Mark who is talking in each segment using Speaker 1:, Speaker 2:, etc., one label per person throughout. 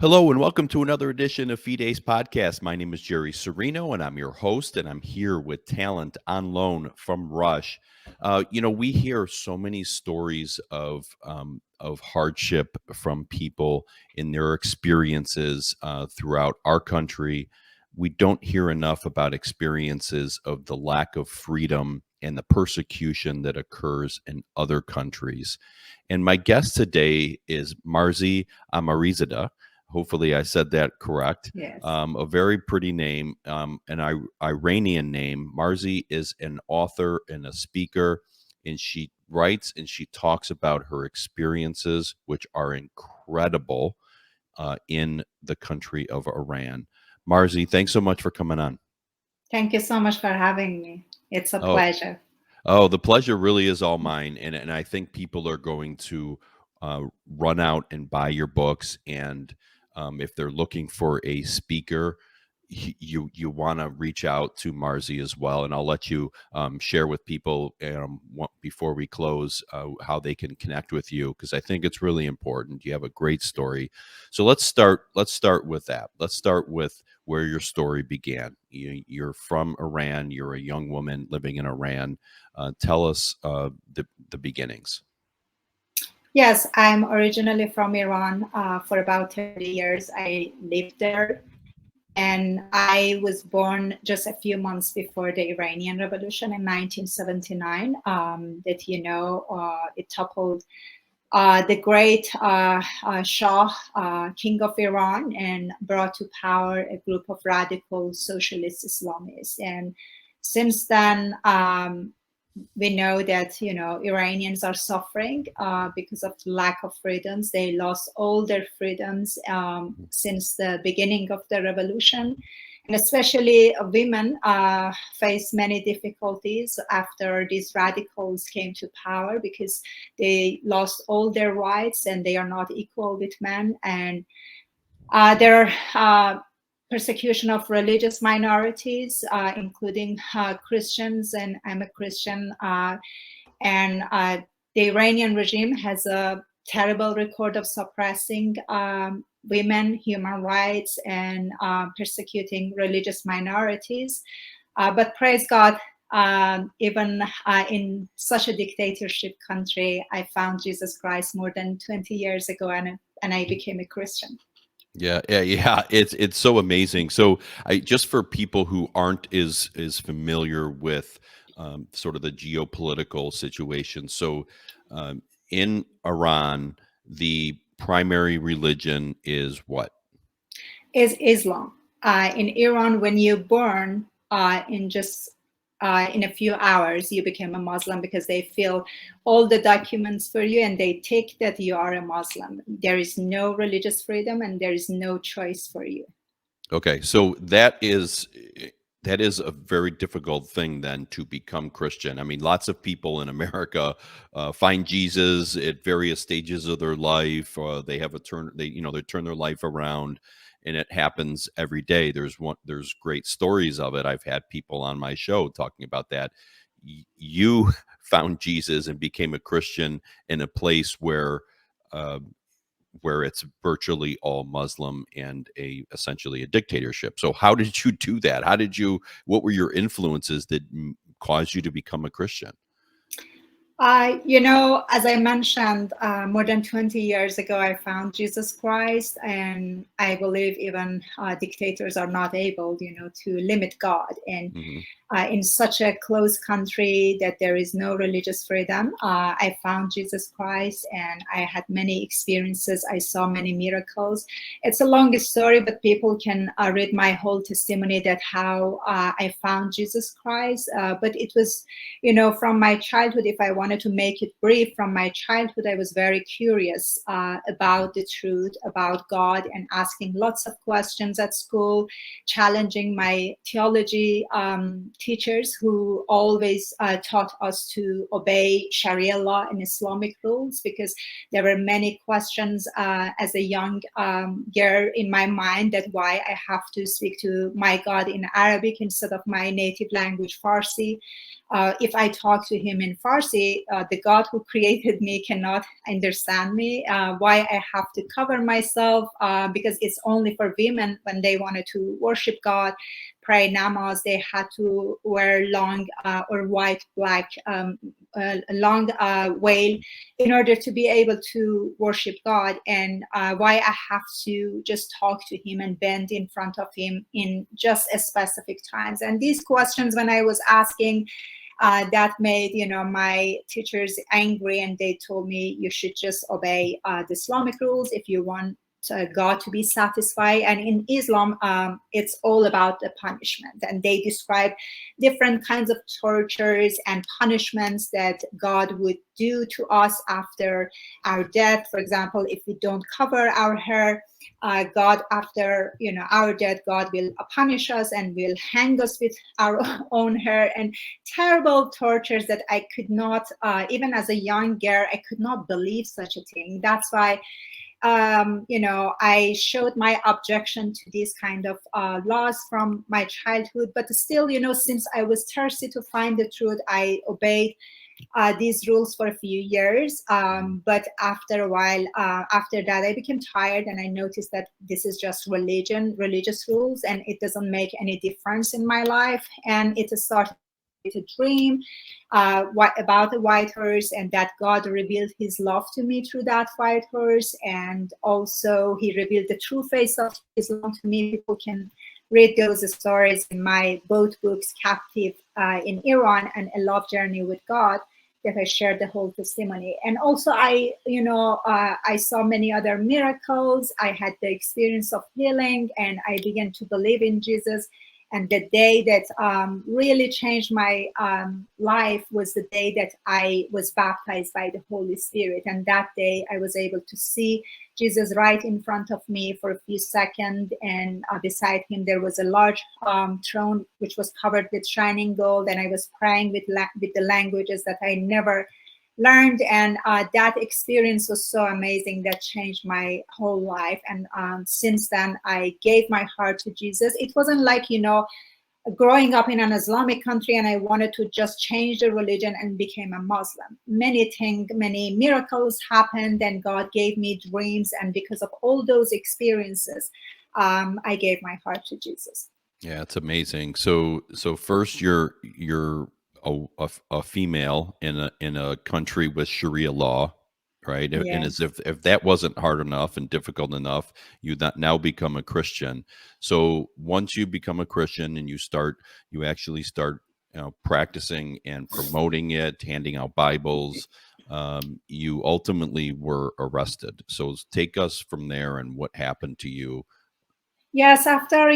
Speaker 1: Hello and welcome to another edition of Fide's podcast. My name is Jerry Serino and I'm your host, and I'm here with talent on loan from Rush. We hear so many stories of hardship from people in their experiences throughout our country. We don't hear enough about experiences of the lack of freedom and the persecution that occurs in other countries. And my guest today is Marzi Amirizadeh. Hopefully, I said that correct.
Speaker 2: Yes.
Speaker 1: A very pretty name, Iranian name. Marzi is an author and a speaker, and she writes and she talks about her experiences, which are incredible in the country of Iran. Marzi, thanks so much for coming on.
Speaker 2: Thank you so much for having me. It's a
Speaker 1: Oh,
Speaker 2: pleasure.
Speaker 1: Oh, the pleasure really is all mine, and I think people are going to run out and buy your books. And if they're looking for a speaker, you want to reach out to Marzi as well. And I'll let you share with people before we close how they can connect with you, because I think it's really important. You have a great story, so let's start. Let's start with that. Let's start with where your story began. You're from Iran. You're a young woman living in Iran. Tell us the beginnings.
Speaker 2: Yes, I'm originally from Iran. For about 30 years, I lived there. And I was born just a few months before the Iranian Revolution in 1979, it toppled the great Shah, King of Iran, and brought to power a group of radical socialist Islamists. And since then, we know that Iranians are suffering because of the lack of freedoms. They lost all their freedoms since the beginning of the revolution, and especially women face many difficulties after these radicals came to power, because they lost all their rights and they are not equal with men. And there are persecution of religious minorities, including Christians, and I'm a Christian. And the Iranian regime has a terrible record of suppressing women, human rights, and persecuting religious minorities. But praise God, even in such a dictatorship country, I found Jesus Christ more than 20 years ago, and I became a Christian.
Speaker 1: Yeah. It's so amazing. So, just for people who aren't as familiar with sort of the geopolitical situation. So, in Iran, the primary religion is what?
Speaker 2: Is Islam. In Iran, when you born, in a few hours, you become a Muslim, because they fill all the documents for you and they take that you are a Muslim. There is no religious freedom and there is no choice for you.
Speaker 1: Okay, so that is a very difficult thing then to become Christian. I mean, lots of people in America find Jesus at various stages of their life. They have a turn. They turn their life around, and it happens every day. There's great stories of it. I've had people on my show talking about that. You found Jesus and became a Christian in a place Uh, where it's virtually all Muslim and essentially a dictatorship. So how did you do that? What were your influences that caused you to become a Christian?
Speaker 2: As I mentioned, more than 20 years ago, I found Jesus Christ, and I believe even dictators are not able, to limit God. And
Speaker 1: Hmm.
Speaker 2: in such a closed country that there is no religious freedom, I found Jesus Christ, and I had many experiences. I saw many miracles. It's a long story, but people can read my whole testimony that how I found Jesus Christ. But it was, from my childhood. If I wanted to make it brief, from my childhood, I was very curious about the truth, about God, and asking lots of questions at school, challenging my theology teachers, who always taught us to obey Sharia law and Islamic rules, because there were many questions as a young girl in my mind, that why I have to speak to my God in Arabic instead of my native language, Farsi. if I talk to him in Farsi, the God who created me cannot understand me. Why I have to cover myself, because it's only for women when they wanted to worship God, pray namaz, they had to wear long or white, black, long veil in order to be able to worship God, and why I have to just talk to him and bend in front of him in just a specific times. And these questions, when I was asking, that made my teachers angry, and they told me you should just obey the Islamic rules if you want God to be satisfied. And in Islam, it's all about the punishment, and they describe different kinds of tortures and punishments that God would do to us after our death. For example, if we don't cover our hair, God, after our death, God will punish us and will hang us with our own hair, and terrible tortures that I could not, even as a young girl, I could not believe such a thing. That's why I showed my objection to these kind of laws from my childhood. But still, since I was thirsty to find the truth, I obeyed these rules for a few years. But after a while, after that, I became tired, and I noticed that this is just religious rules, and it doesn't make any difference in my life. And it started a dream about the white horse, and that God revealed his love to me through that white horse. And also he revealed the true face of Islam to me. People can read those stories in my both books, Captive in Iran and A Love Journey with God, that I shared the whole testimony. And also I saw many other miracles. I had the experience of healing, and I began to believe in Jesus. And the day that really changed my life was the day that I was baptized by the Holy Spirit. And that day I was able to see Jesus right in front of me for a few seconds. And beside him, there was a large throne, which was covered with shining gold. And I was praying with the languages that I never learned. And that experience was so amazing, that changed my whole life. And since then, I gave my heart to Jesus. It wasn't like, growing up in an Islamic country and I wanted to just change the religion and became a Muslim. Many miracles happened, and God gave me dreams. And because of all those experiences, I gave my heart to Jesus.
Speaker 1: Yeah, it's amazing. So first you're a female in a country with Sharia law, right? And
Speaker 2: Yeah.
Speaker 1: as if that wasn't hard enough and difficult enough, now become a Christian. So once you become a Christian and you actually start practicing and promoting it, handing out Bibles, you ultimately were arrested. So take us from there and what happened to you.
Speaker 2: Yes, after,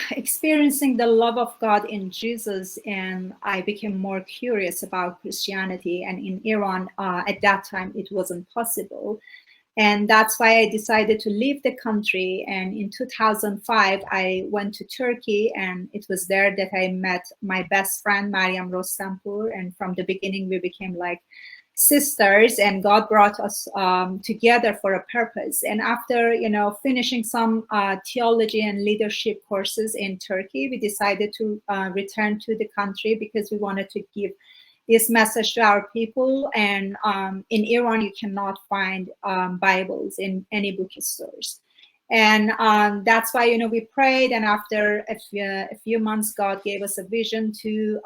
Speaker 2: experiencing the love of God in Jesus, and I became more curious about Christianity. And in Iran, at that time, it wasn't possible. And that's why I decided to leave the country. And in 2005, I went to Turkey, and it was there that I met my best friend, Maryam Rostampur. And from the beginning, we became like sisters, and God brought us together for a purpose. And after finishing some theology and leadership courses in Turkey, we decided to return to the country because we wanted to give this message to our people. And in Iran, you cannot find Bibles in any bookstores. And that's why we prayed, and after a few months, God gave us a vision to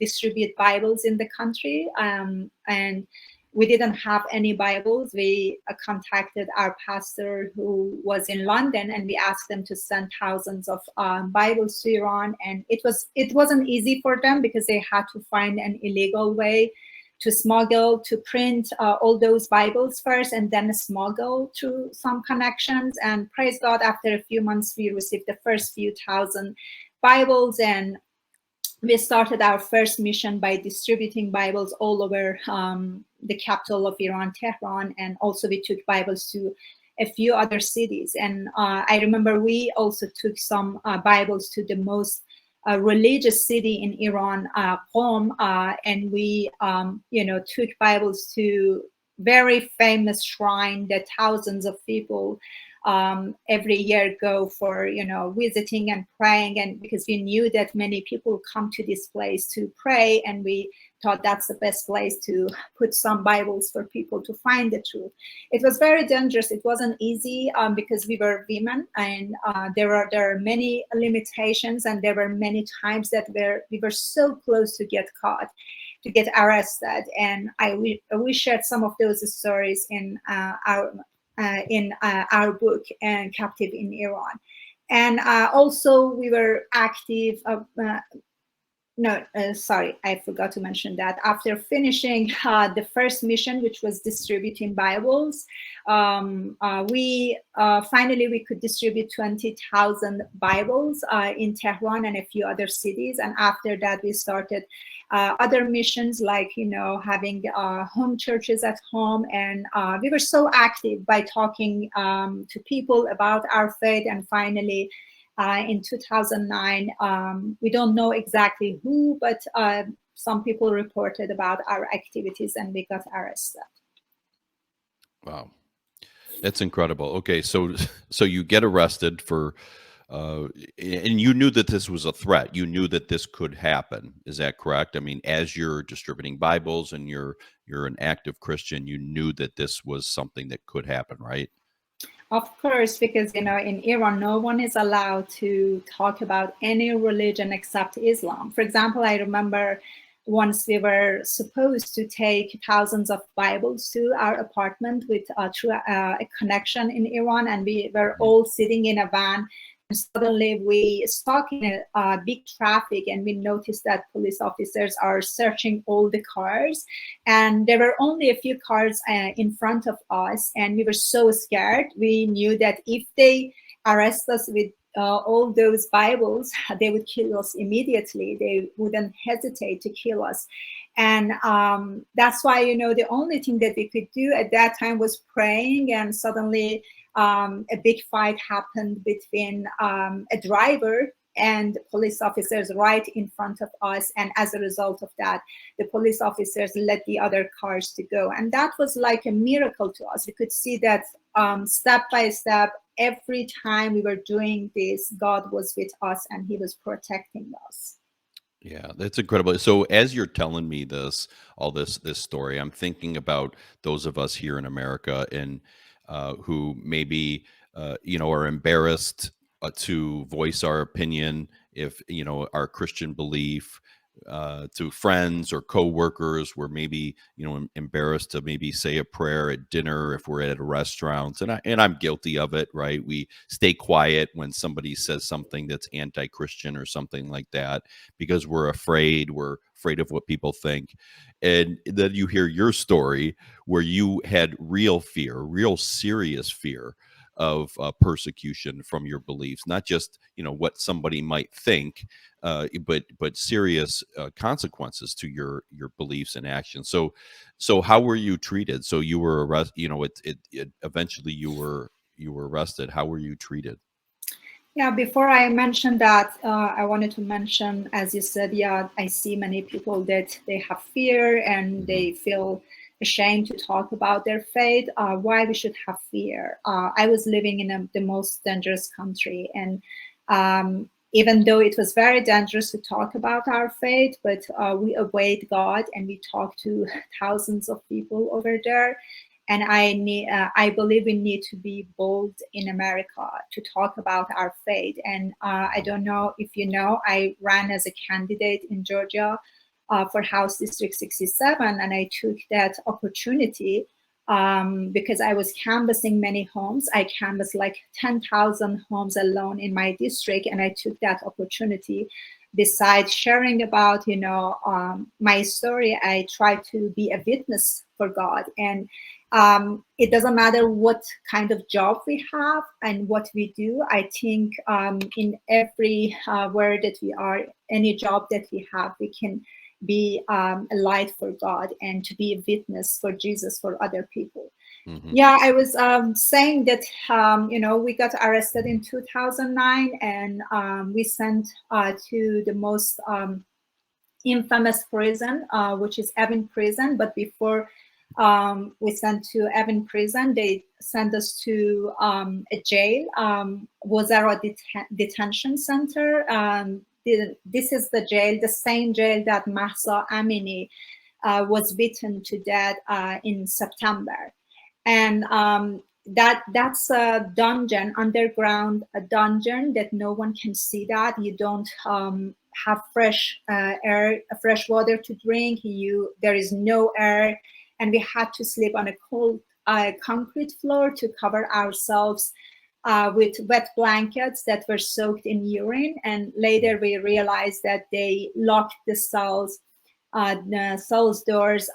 Speaker 2: distribute Bibles in the country. And we didn't have any Bibles. We contacted our pastor who was in London, and we asked them to send thousands of Bibles to Iran. And it wasn't easy for them, because they had to find an illegal way to smuggle, to print all those Bibles first, and then smuggle through some connections. And praise God, after a few months, we received the first few thousand Bibles. And we started our first mission by distributing Bibles all over the capital of Iran, Tehran. And also we took Bibles to a few other cities. And I remember we also took some Bibles to the most religious city in Iran, Qom, and we, took Bibles to very famous shrine that thousands of people every year go for, visiting and praying. And because we knew that many people come to this place to pray, and we thought that's the best place to put some Bibles for people to find the truth. It was very dangerous. It wasn't easy because we were women, and there are many limitations, and there were many times that we were so close to get caught, to get arrested. And we shared some of those stories in our book, and Captive in Iran. And also we were active. No, sorry, I forgot to mention that after finishing the first mission, which was distributing Bibles, we finally we could distribute 20,000 Bibles in Tehran and a few other cities. And after that, we started other missions, like having home churches at home. And we were so active by talking to people about our faith. And finally, in 2009, we don't know exactly who, but some people reported about our activities, and we got arrested.
Speaker 1: Wow, that's incredible. Okay, so you get arrested for, and you knew that this was a threat. You knew that this could happen. Is that correct? I mean, as you're distributing Bibles and you're an active Christian, you knew that this was something that could happen, right?
Speaker 2: Of course, because in Iran, no one is allowed to talk about any religion except Islam. For example, I remember once we were supposed to take thousands of Bibles to our apartment with through a connection in Iran, and we were all sitting in a van. And suddenly we stuck in a big traffic, and we noticed that police officers are searching all the cars, and there were only a few cars in front of us, and we were so scared. We knew that if they arrest us with all those Bibles, they would kill us immediately. They wouldn't hesitate to kill us. And that's why, the only thing that we could do at that time was praying. And suddenly a big fight happened between a driver and police officers right in front of us. And as a result of that, the police officers let the other cars to go. And that was like a miracle to us. We could see that step by step, every time we were doing this, God was with us and he was protecting us.
Speaker 1: Yeah, that's incredible. So as you're telling me all this story, I'm thinking about those of us here in America and who maybe are embarrassed to voice our opinion if our Christian belief to friends or coworkers. We're maybe embarrassed to maybe say a prayer at dinner if we're at a restaurant, and I'm guilty of it. Right? We stay quiet when somebody says something that's anti-Christian or something like that because we're afraid. We're afraid of what people think. And then you hear your story where you had real fear, real serious fear of persecution from your beliefs, not just what somebody might think, but serious consequences to your beliefs and actions. So how were you treated? So you were arrested. It eventually you were arrested. How were you treated?
Speaker 2: Yeah, before I mentioned that, I wanted to mention, as you said, yeah, I see many people that they have fear and they feel ashamed to talk about their faith. Why we should have fear? I was living in the most dangerous country, and even though it was very dangerous to talk about our faith, but we obeyed God and we talked to thousands of people over there. And I believe we need to be bold in America to talk about our faith. And I don't know if you know, I ran as a candidate in Georgia for House District 67, and I took that opportunity because I was canvassing many homes. I canvassed like 10,000 homes alone in my district, and I took that opportunity. Besides sharing about my story, I try to be a witness for God. And it doesn't matter what kind of job we have and what we do. I think in every where that we are, any job that we have, we can be a light for God and to be a witness for Jesus for other people. Yeah, I was saying that we got arrested in 2009, and we sent to the most infamous prison, which is Evin prison. But before We sent to Evin prison. They sent us to a jail, Wazara Detention Center. This is the jail, the same jail that Marzi Amirizadeh was beaten to death in September. And that's a dungeon, underground a dungeon that no one can see. That you don't have fresh air, fresh water to drink. There is no air, and we had to sleep on a cold concrete floor to cover ourselves with wet blankets that were soaked in urine. And later we realized that they locked the cell's doors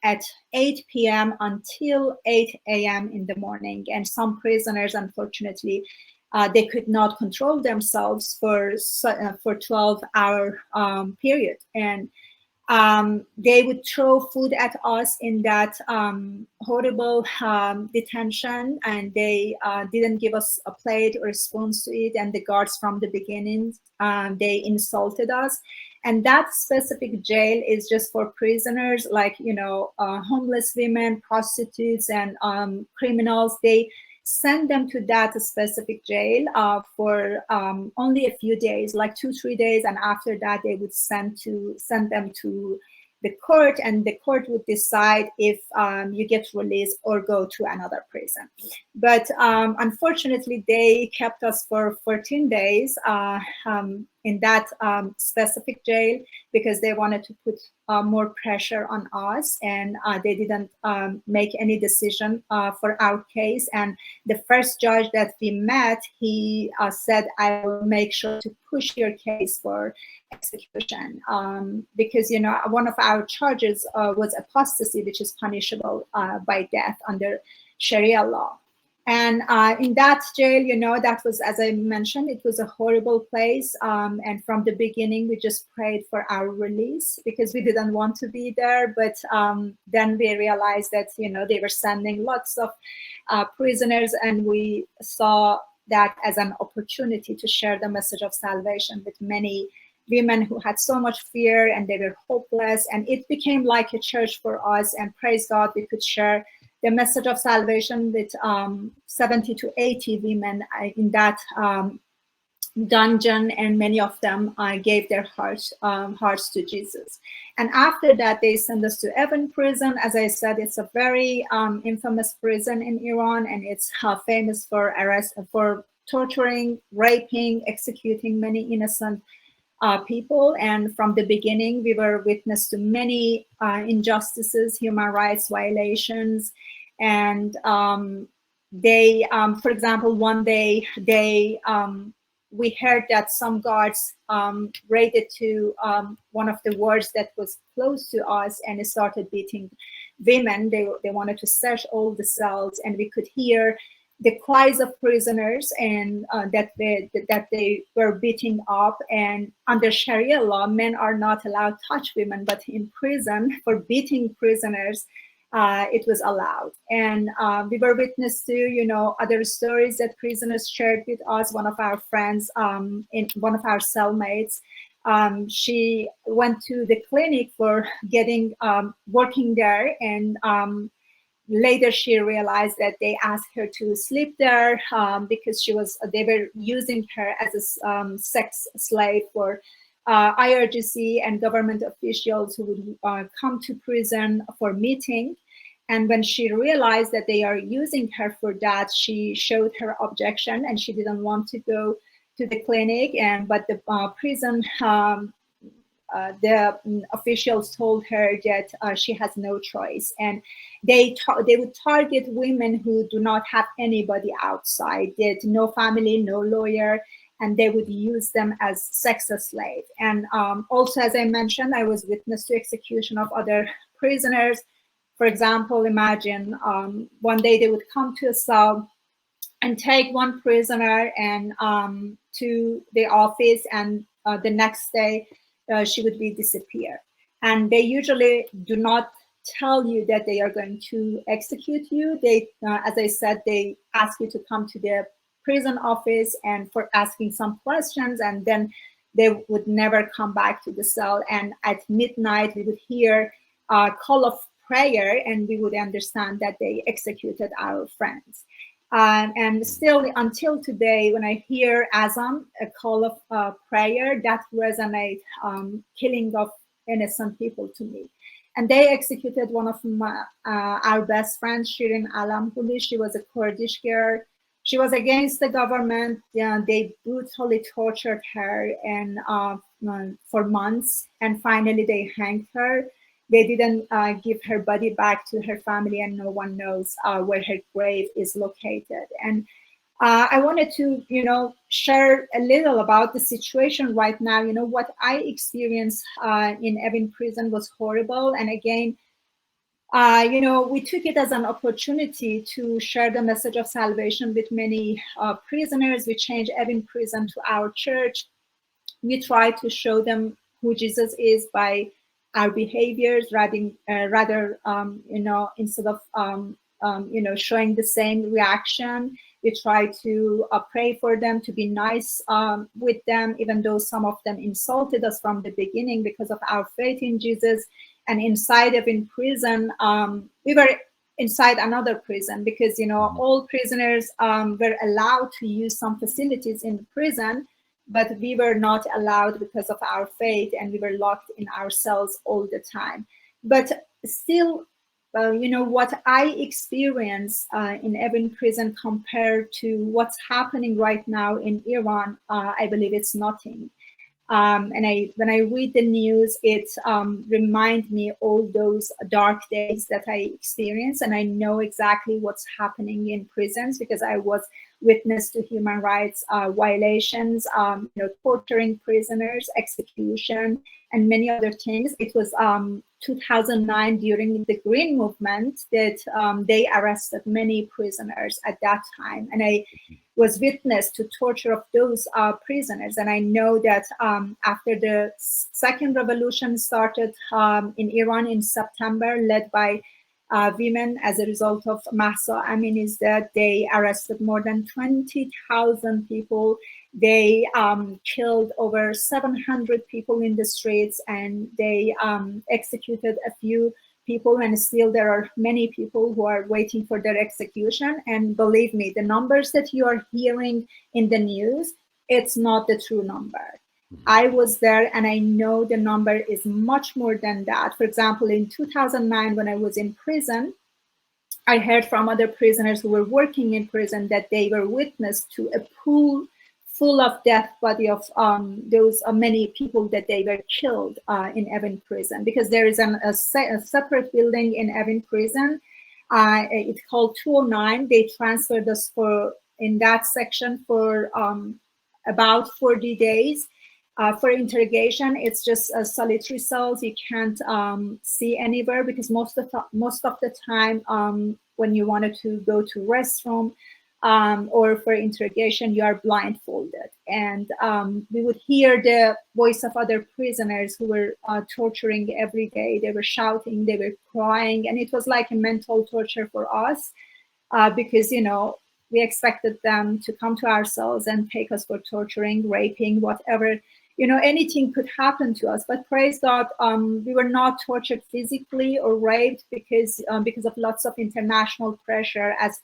Speaker 2: at 8 p.m. until 8 a.m. in the morning. And some prisoners, unfortunately, they could not control themselves for 12-hour period. And they would throw food at us in that horrible detention, and they didn't give us a plate or a spoon to eat. And the guards from the beginning, they insulted us. And that specific jail is just for prisoners, like, homeless women, prostitutes, and criminals. They send them to that specific jail for only a few days, like 2-3 days, and after that they would send them to the court, and the court would decide if you get released or go to another prison. But unfortunately, they kept us for 14 days in that specific jail because they wanted to put more pressure on us, and they didn't make any decision for our case. And the first judge that we met, he said, "I will make sure to push your case for execution," because one of our charges was apostasy, which is punishable by death under Sharia law. And in that jail, that was, as I mentioned, it was a horrible place. And from the beginning, we just prayed for our release because we didn't want to be there. But then we realized that, they were sending lots of prisoners, and we saw that as an opportunity to share the message of salvation with many women who had so much fear and they were hopeless. And it became like a church for us. And praise God, we could share the message of salvation with 70 to 80 women in that dungeon, and many of them gave their hearts to Jesus. And after that, they sent us to Evin prison. As I said, it's a very infamous prison in Iran, and it's famous for torturing, raping, executing many innocent people. And from the beginning, we were witness to many injustices, human rights violations. And they, for example, one day we heard that some guards raided to one of the wards that was close to us and started beating women. They wanted to search all the cells, and we could hear the cries of prisoners, and that they were beating up. And under Sharia law, men are not allowed to touch women, but in prison, for beating prisoners, it was allowed. And we were witness to, other stories that prisoners shared with us. One of our friends, one of our cellmates, she went to the clinic for getting working there, and later she realized that they asked her to sleep there because they were using her as a sex slave for IRGC and government officials who would come to prison for meeting. And when she realized that they are using her for that, she showed her objection, and she didn't want to go to the clinic. But the prison the officials told her that she has no choice, and they would target women who do not have anybody outside, that no family, no lawyer, and they would use them as sex slave. And also, as I mentioned, I was witness to execution of other prisoners. For example, imagine one day they would come to a cell and take one prisoner and to the office, and the next day she would be disappeared. And they usually do not tell you that they are going to execute you. They, as I said, they ask you to come to the prison office and for asking some questions, and then they would never come back to the cell. And at midnight, we would hear a call of prayer, and we would understand that they executed our friends. And still until today, when I hear Azan, a call of prayer, that resonates killing of innocent people to me. And they executed one of our best friends, Shirin Alamkuli. She was a Kurdish girl. She was against the government. They brutally tortured her and for months, and finally they hanged her. They didn't give her body back to her family, and no one knows where her grave is located. And I wanted to, share a little about the situation right now. What I experienced in Evin prison was horrible. And again, we took it as an opportunity to share the message of salvation with many prisoners. We changed Evin prison to our church. We try to show them who Jesus is by our behaviors, rather instead of showing the same reaction. We try to pray for them, to be nice with them, even though some of them insulted us from the beginning because of our faith in Jesus. And inside of in prison, we were inside another prison because all prisoners were allowed to use some facilities in the prison, but we were not allowed because of our faith, and we were locked in our cells all the time. But still, what I experience in Evin prison compared to what's happening right now in Iran, I believe it's nothing. And when I read the news, it reminds me all those dark days that I experienced, and I know exactly what's happening in prisons because I was witness to human rights violations, torturing prisoners, execution, and many other things. It was 2009 during the Green Movement that they arrested many prisoners at that time, and I was witness to torture of those prisoners. And I know that after the second revolution started in Iran in September, led by women as a result of Marzi Amirizadeh, they arrested more than 20,000 people. They killed over 700 people in the streets, and they executed a few people, and still there are many people who are waiting for their execution. And believe me, the numbers that you are hearing in the news, it's not the true number. I was there, and I know the number is much more than that. For example, in 2009, when I was in prison, I heard from other prisoners who were working in prison that they were witness to a pool full of dead body of those many people that they were killed in Evin prison, because there is a separate building in Evin prison. It's called 209. They transferred us in that section for about 40 days. For interrogation, it's just solitary cells. You can't see anywhere because most of the time when you wanted to go to restroom or for interrogation, you are blindfolded. And we would hear the voice of other prisoners who were torturing every day. They were shouting, they were crying, and it was like a mental torture for us because, we expected them to come to our cells and take us for torturing, raping, whatever. Anything could happen to us, but praise God, we were not tortured physically or raped because of lots of international pressure. As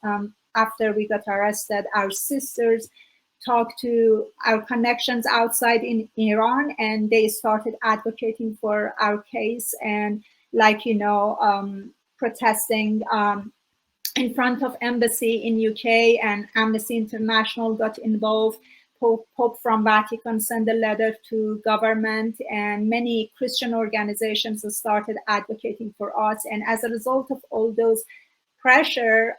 Speaker 2: after we got arrested, our sisters talked to our connections outside in Iran, and they started advocating for our case and, protesting in front of embassy in UK, and Amnesty International got involved. Pope from Vatican sent a letter to government, and many Christian organizations started advocating for us. And as a result of all those pressure,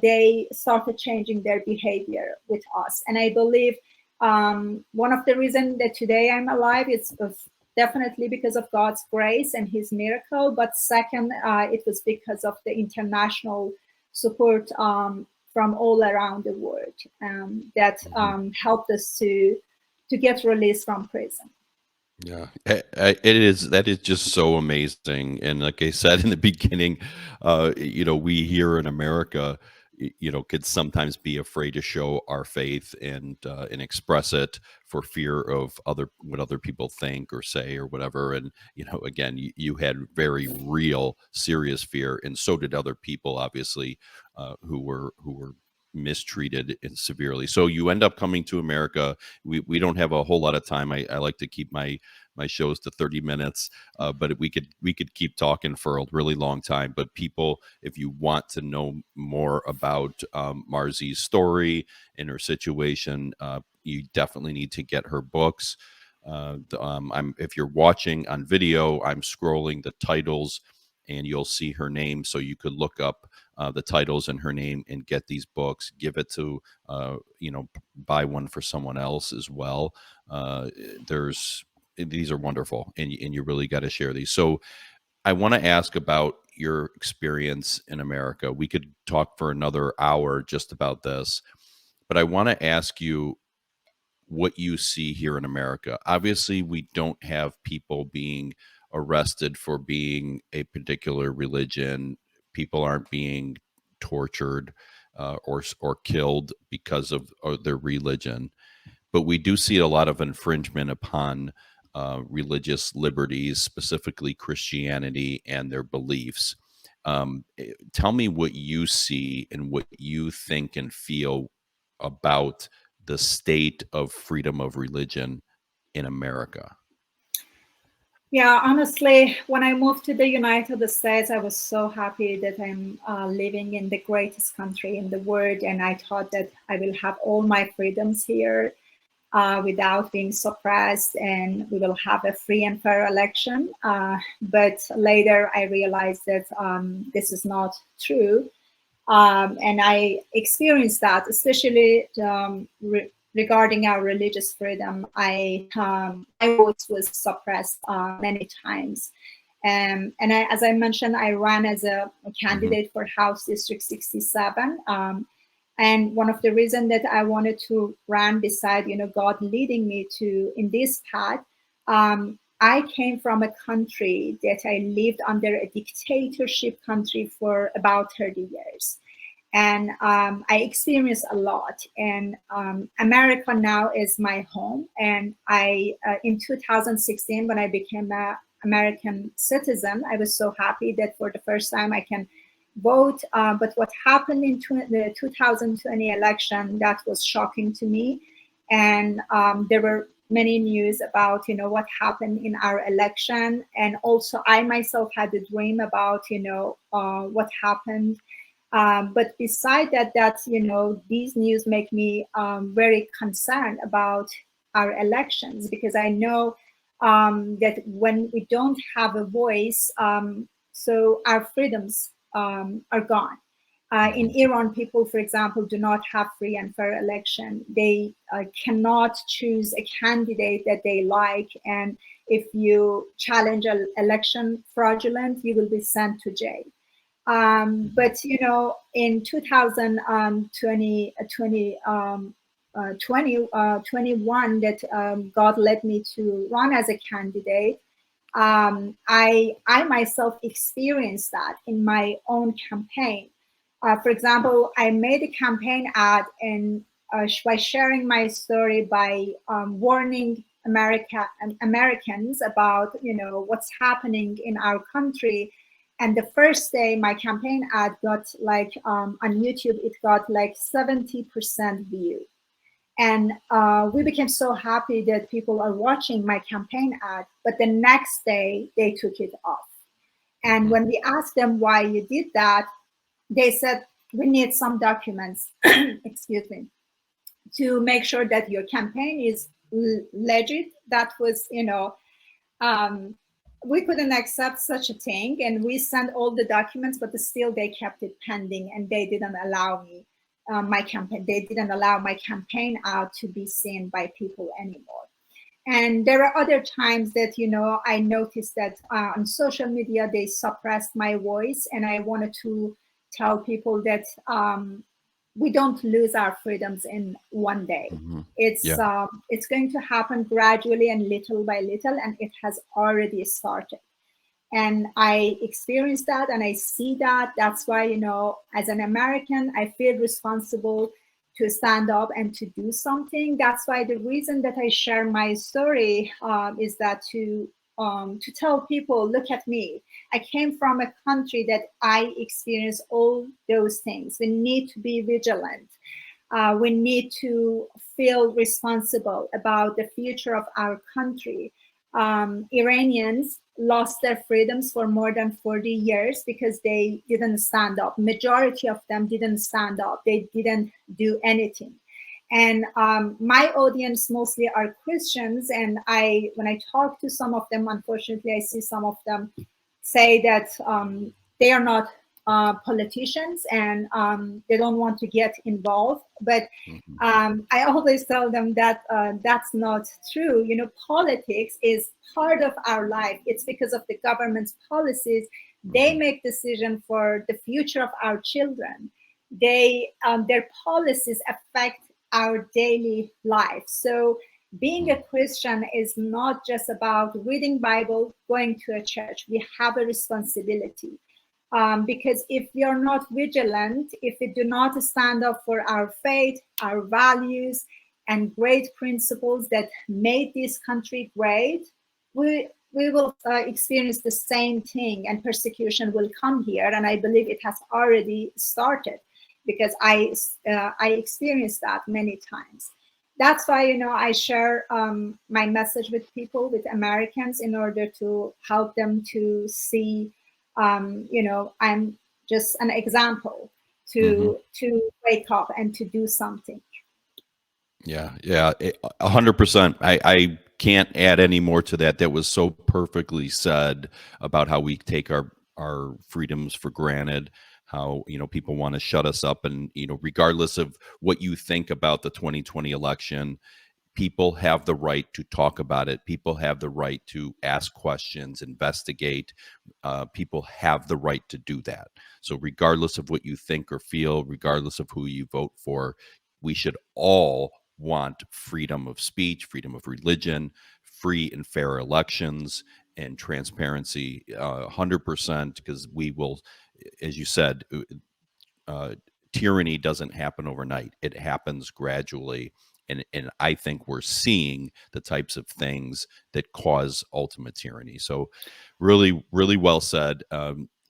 Speaker 2: they started changing their behavior with us. And I believe one of the reasons that today I'm alive is definitely because of God's grace and his miracle. But second, it was because of the international support from all around the world that helped us to get released from prison.
Speaker 1: Yeah, that is just so amazing. And like I said in the beginning, we here in America, could sometimes be afraid to show our faith and express it for fear of what other people think or say or whatever. And again, you had very real, serious fear, and so did other people, obviously, who were mistreated and severely. So you end up coming to America. We don't have a whole lot of time. I like to keep my shows to 30 minutes, but we could keep talking for a really long time. But people, if you want to know more about Marzi's story and her situation, you definitely need to get her books. If you're watching on video, I'm scrolling the titles, and you'll see her name. So you could look up the titles and her name and get these books. Give it to buy one for someone else as well. These are wonderful, and you really got to share these. So I want to ask about your experience in America. We could talk for another hour just about this, but I want to ask you what you see here in America. Obviously, we don't have people being arrested for being a particular religion. People aren't being tortured or killed because of their religion, but we do see a lot of infringement upon religious liberties, specifically Christianity and their beliefs. Tell me what you see and what you think and feel about the state of freedom of religion in America.
Speaker 2: Yeah, honestly, when I moved to the United States, I was so happy that I'm living in the greatest country in the world. And I thought that I will have all my freedoms here without being suppressed, and we will have a free and fair election. But later I realized that this is not true. And I experienced that, especially regarding our religious freedom. My voice was suppressed many times. As I mentioned, I ran as a candidate for House District 67. And one of the reasons that I wanted to run, beside God leading me to in this path, I came from a country that I lived under a dictatorship country for about 30 years. And I experienced a lot. And America now is my home. And in 2016, when I became an American citizen, I was so happy that for the first time I can vote. But what happened in the 2020 election, that was shocking to me. And there were many news about, what happened in our election. And also I myself had a dream about, what happened. But beside that, these news make me very concerned about our elections, because I know that when we don't have a voice, so our freedoms are gone. In Iran, people, for example, do not have free and fair election. They cannot choose a candidate that they like. And if you challenge an election fraudulent, you will be sent to jail. But in 2021, that God led me to run as a candidate. I myself experienced that in my own campaign. For example, I made a campaign ad, and by sharing my story, by warning Americans about what's happening in our country. And the first day, my campaign ad got on YouTube, it got 70% view. And we became so happy that people are watching my campaign ad. But the next day, they took it off. And when we asked them why you did that, they said, we need some documents, excuse me, to make sure that your campaign is legit. That was, we couldn't accept such a thing. And we sent all the documents, but still they kept it pending, and they didn't allow me my campaign. They didn't allow my campaign out to be seen by people anymore. And there are other times that, I noticed that on social media, they suppressed my voice. And I wanted to tell people that we don't lose our freedoms in one day. It's going to happen gradually and little by little, and it has already started. And I experience that and I see that. That's why, as an American, I feel responsible to stand up and to do something. That's why the reason that I share my story is that to tell people, look at me. I came from a country that I experienced all those things. We need to be vigilant. We need to feel responsible about the future of our country. Iranians lost their freedoms for more than 40 years because they didn't stand up. Majority of them didn't stand up. They didn't do anything. And my audience mostly are Christians. And when I talk to some of them, unfortunately, I see some of them say that they are not politicians and they don't want to get involved. But I always tell them that that's not true. Politics is part of our life. It's because of the government's policies. They make decisions for the future of our children. Their policies affect our daily life. So being a Christian is not just about reading Bible, going to a church. We have a responsibility. Because if we are not vigilant, if we do not stand up for our faith, our values, and great principles that made this country great, we will experience the same thing, and persecution will come here. And I believe it has already started, because I experienced that many times. That's why I share my message with people, with Americans, in order to help them to see. I'm just an example to wake up and to do something.
Speaker 1: Yeah, 100%. I can't add any more to that. That was so perfectly said about how we take our freedoms for granted. How people want to shut us up, and regardless of what you think about the 2020 election, people have the right to talk about it. People have the right to ask questions, investigate. People have the right to do that. So regardless of what you think or feel, regardless of who you vote for, we should all want freedom of speech, freedom of religion, free and fair elections, and transparency, 100%, because we will, as you said, tyranny doesn't happen overnight. It happens gradually. And I think we're seeing the types of things that cause ultimate tyranny. So really, really well said.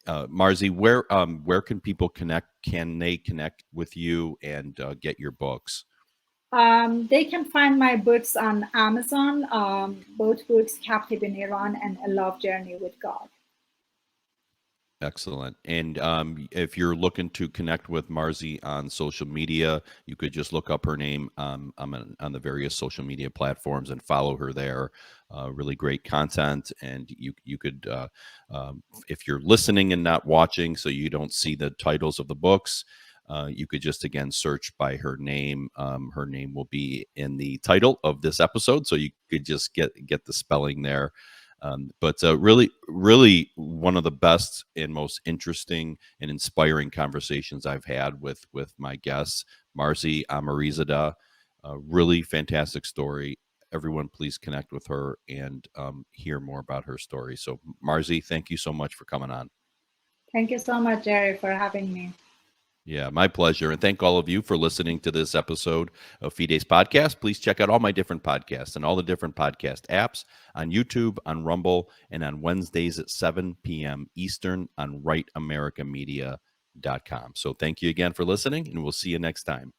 Speaker 1: Marzi, where can people connect? Can they connect with you and get your books?
Speaker 2: They can find my books on Amazon, both books, Captive in Iran and A Love Journey with God.
Speaker 1: Excellent. And if you're looking to connect with Marzi on social media, you could just look up her name on the various social media platforms and follow her there. Really great content. And you could, if you're listening and not watching, so you don't see the titles of the books, you could just again search by her name. Her name will be in the title of this episode, so you could just get the spelling there. But really, really one of the best and most interesting and inspiring conversations I've had with my guests, Marzi Amirizadeh. Really fantastic story. Everyone, please connect with her and hear more about her story. So, Marzi, thank you so much for coming on.
Speaker 2: Thank you so much, Jerry, for having me.
Speaker 1: Yeah, my pleasure. And thank all of you for listening to this episode of Fides Podcast. Please check out all my different podcasts and all the different podcast apps on YouTube, on Rumble, and on Wednesdays at 7 p.m. Eastern on rightamericamedia.com. So thank you again for listening, and we'll see you next time.